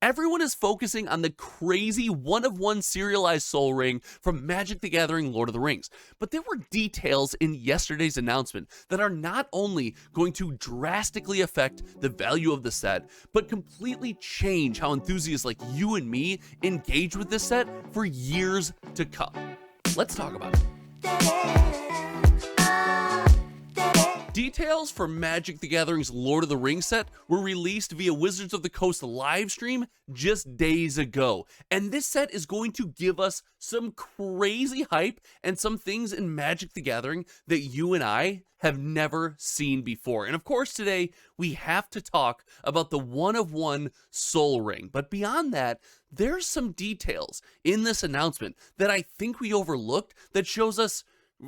Everyone is focusing on the crazy one-of-one serialized soul ring from Magic the Gathering Lord of the Rings. But there were details in yesterday's announcement that are not only going to drastically affect the value of the set, but completely change how enthusiasts like you and me engage with this set for years to come. Let's talk about it. Details for Magic the Gathering's Lord of the Rings set were released via Wizards of the Coast livestream just days ago, and this set is going to give us some crazy hype and some things in Magic the Gathering that you and I have never seen before. And of course today we have to talk about the one-of-one Soul Ring, but beyond that, there's some details in this announcement that I think we overlooked that shows us,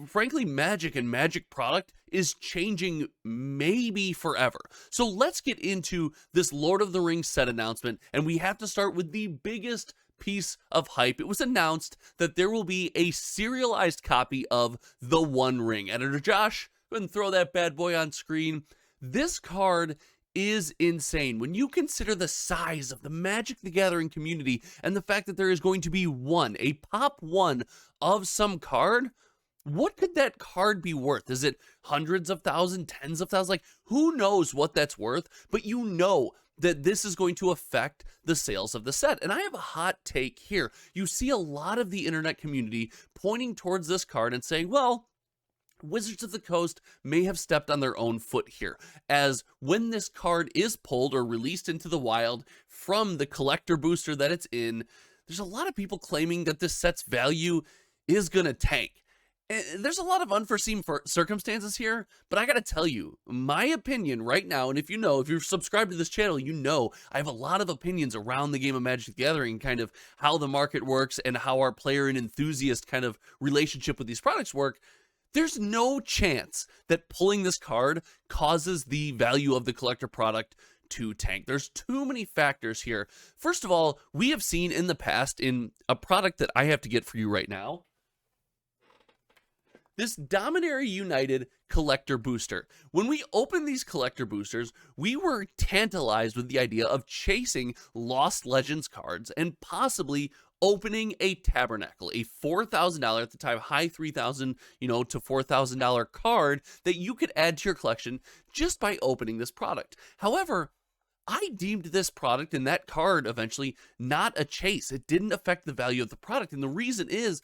frankly, Magic and Magic product is changing maybe forever. So let's get into this Lord of the Rings set announcement, and we have to start with the biggest piece of hype. It was announced that there will be a serialized copy of the One Ring. Editor Josh, go ahead and throw that bad boy on screen. This card is insane when you consider the size of the Magic the Gathering community and the fact that there is going to be a pop one of some card. What could that card be worth? Is it hundreds of thousands, tens of thousands? Like, who knows what that's worth? But you know that this is going to affect the sales of the set. And I have a hot take here. You see a lot of the internet community pointing towards this card and saying, well, Wizards of the Coast may have stepped on their own foot here, as when this card is pulled or released into the wild from the collector booster that it's in, there's a lot of people claiming that this set's value is going to tank. There's a lot of unforeseen circumstances here, but I gotta tell you, my opinion right now, and if you're subscribed to this channel, you know I have a lot of opinions around the game of Magic the Gathering, kind of how the market works and how our player and enthusiast kind of relationship with these products work. There's no chance that pulling this card causes the value of the collector product to tank. There's too many factors here. First of all, we have seen in the past in a product that I have to get for you right now, this Dominaria United collector booster. When we opened these collector boosters, we were tantalized with the idea of chasing Lost Legends cards and possibly opening a Tabernacle, a $4,000 at the time, high $3,000, to $4,000 card that you could add to your collection just by opening this product. However, I deemed this product and that card eventually not a chase. It didn't affect the value of the product, and the reason is,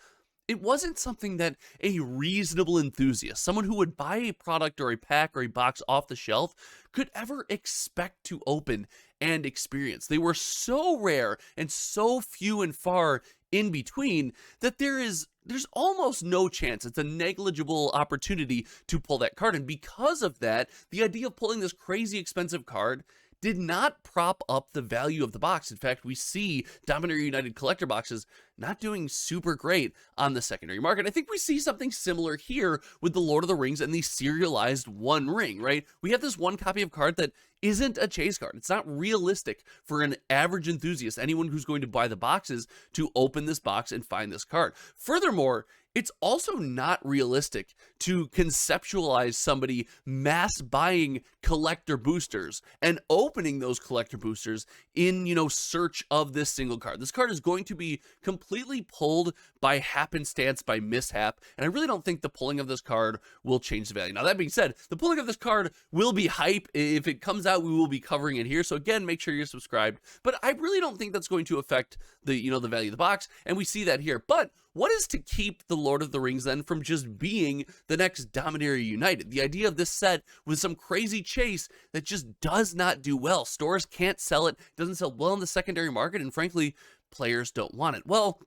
it wasn't something that a reasonable enthusiast, someone who would buy a product or a pack or a box off the shelf, could ever expect to open and experience. They were so rare and so few and far in between that there's almost no chance. It's a negligible opportunity to pull that card. And because of that, the idea of pulling this crazy expensive card did not prop up the value of the box. In fact, we see Dominaria United collector boxes not doing super great on the secondary market. I think we see something similar here with the Lord of the Rings and the serialized One Ring, right? We have this one copy of card that isn't a chase card. It's not realistic for an average enthusiast, anyone who's going to buy the boxes, to open this box and find this card. Furthermore, it's also not realistic to conceptualize somebody mass buying collector boosters and opening those collector boosters in, search of this single card. This card is going to be completely pulled by happenstance, by mishap, and I really don't think the pulling of this card will change the value. Now, that being said, the pulling of this card will be hype. If it comes out, we will be covering it here. So again, make sure you're subscribed, but I really don't think that's going to affect the, the value of the box, and we see that here. But what is to keep the Lord of the Rings then from just being the next Dominaria United? The idea of this set with some crazy chase that just does not do well. Stores can't sell it, doesn't sell well in the secondary market, and frankly, players don't want it. Well,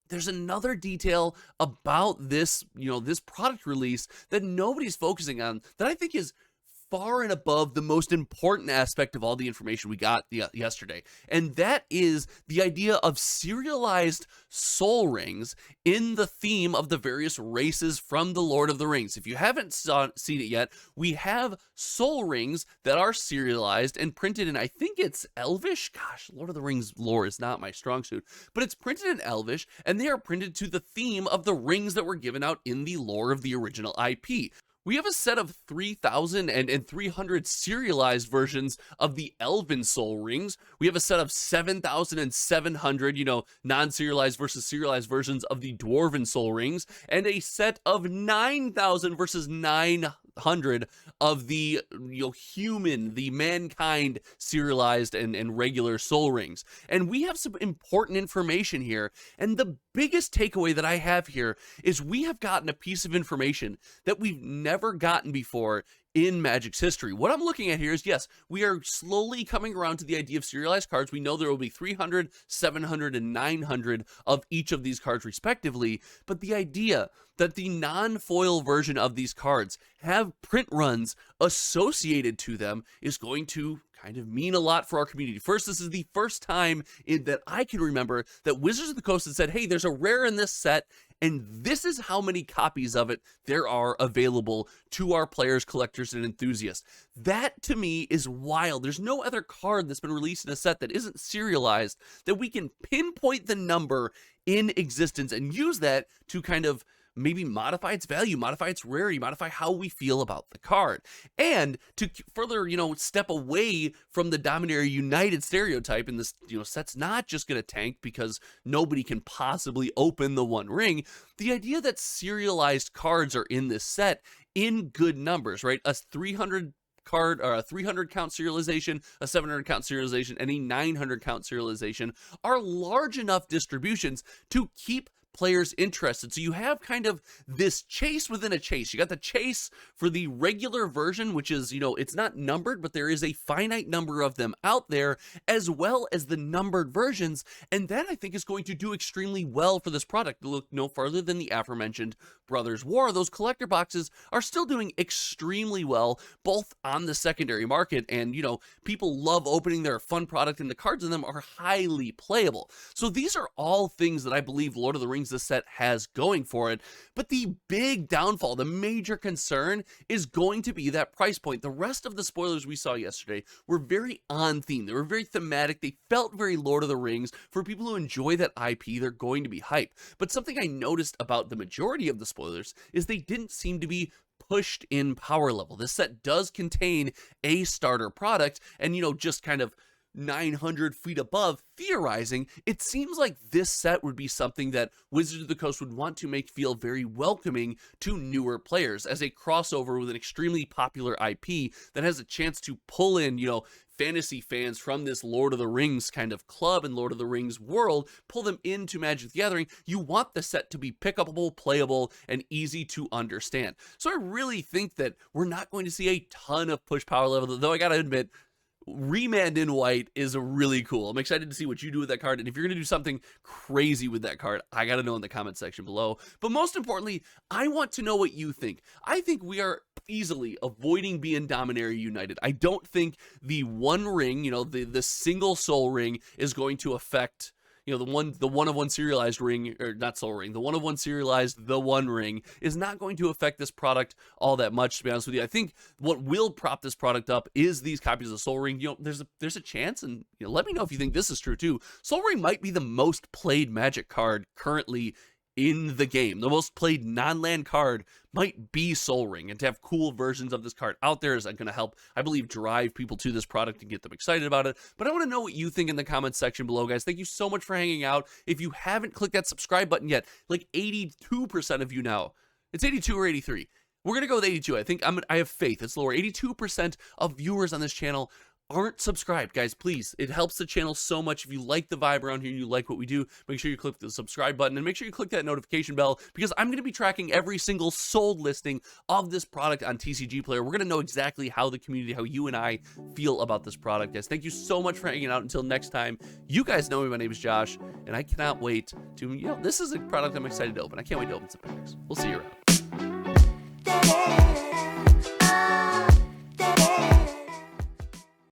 there's another detail about this, this product release that nobody's focusing on that I think is far and above the most important aspect of all the information we got yesterday. And that is the idea of serialized soul rings in the theme of the various races from the Lord of the Rings. If you haven't seen it yet, we have soul rings that are serialized and printed in, I think it's Elvish. Gosh, Lord of the Rings lore is not my strong suit, but it's printed in Elvish, and they are printed to the theme of the rings that were given out in the lore of the original IP. We have a set of 3,000 and 300 serialized versions of the Elven Soul Rings. We have a set of 7,700, non-serialized versus serialized versions of the Dwarven Soul Rings, and a set of 9,000 versus 900 of the the mankind serialized and regular soul rings. And we have some important information here, and the biggest takeaway that I have here is we have gotten a piece of information that we've never gotten before in Magic's history. What I'm looking at here is, yes, we are slowly coming around to the idea of serialized cards. We know there will be 300, 700, and 900 of each of these cards respectively, but the idea that the non-foil version of these cards have print runs associated to them is going to kind of mean a lot for our community. First, this is the first time that I can remember that Wizards of the Coast has said, hey, there's a rare in this set, and this is how many copies of it there are available to our players, collectors, and enthusiasts. That, to me, is wild. There's no other card that's been released in a set that isn't serialized that we can pinpoint the number in existence and use that to kind of maybe modify its value, modify its rarity, modify how we feel about the card. And to further, step away from the Dominaria United stereotype, and this, set's not just going to tank because nobody can possibly open the One Ring. The idea that serialized cards are in this set in good numbers, right? A 300 card, or a 300 count serialization, a 700 count serialization, and a 900 count serialization are large enough distributions to keep players interested. So you have kind of this chase within a chase. You got the chase for the regular version, which is, it's not numbered, but there is a finite number of them out there, as well as the numbered versions. And that, I think, is going to do extremely well for this product. Look no further than the aforementioned Brothers War. Those collector boxes are still doing extremely well, both on the secondary market, and, people love opening their fun product, and the cards in them are highly playable. So these are all things that I believe Lord of the Rings this set has going for it. But the big downfall, the major concern, is going to be that price point. The rest of the spoilers we saw yesterday were very on theme. They were very thematic. They felt very Lord of the Rings. For people who enjoy that IP, they're going to be hype. But something I noticed about the majority of the spoilers is they didn't seem to be pushed in power level. This set does contain a starter product, and just kind of 900 feet above, theorizing, it seems like this set would be something that Wizards of the Coast would want to make feel very welcoming to newer players as a crossover with an extremely popular IP that has a chance to pull in, fantasy fans from this Lord of the Rings kind of club and Lord of the Rings world, pull them into Magic the Gathering. You want the set to be pickupable, playable, and easy to understand. So I really think that we're not going to see a ton of push power level, though I gotta admit, Remand in white is really cool. I'm excited to see what you do with that card, and if you're going to do something crazy with that card, I got to know in the comment section below. But most importantly, I want to know what you think. I think we are easily avoiding being Dominaria United. I don't think the One Ring, the single soul ring is going to affect the one of one serialized ring, or not soul ring, the one of one serialized, the One Ring is not going to affect this product all that much, to be honest with you. I think what will prop this product up is these copies of Soul Ring. There's a chance, and let me know if you think this is true too. Soul Ring might be the most played Magic card currently in the game. The most played non-land card might be Soul Ring, and to have cool versions of this card out there is going to help, I believe, drive people to this product and get them excited about it. But I want to know what you think in the comments section below, guys. Thank you so much for hanging out. If you haven't clicked that subscribe button yet, like 82% of you now, it's 82 or 83. We're going to go with 82. I have faith. It's lower. 82% of viewers on this channel aren't subscribed, guys. Please, it helps the channel so much. If you like the vibe around here and you like what we do, make sure you click the subscribe button, and make sure you click that notification bell, because I'm going to be tracking every single sold listing of this product on TCG Player. We're going to know exactly how the community, how you and I feel about this product, guys. Thank you so much for hanging out. Until next time, you guys know me. My name is Josh, and I cannot wait to, this is a product I'm excited to open. I can't wait to open some packs. We'll see you around.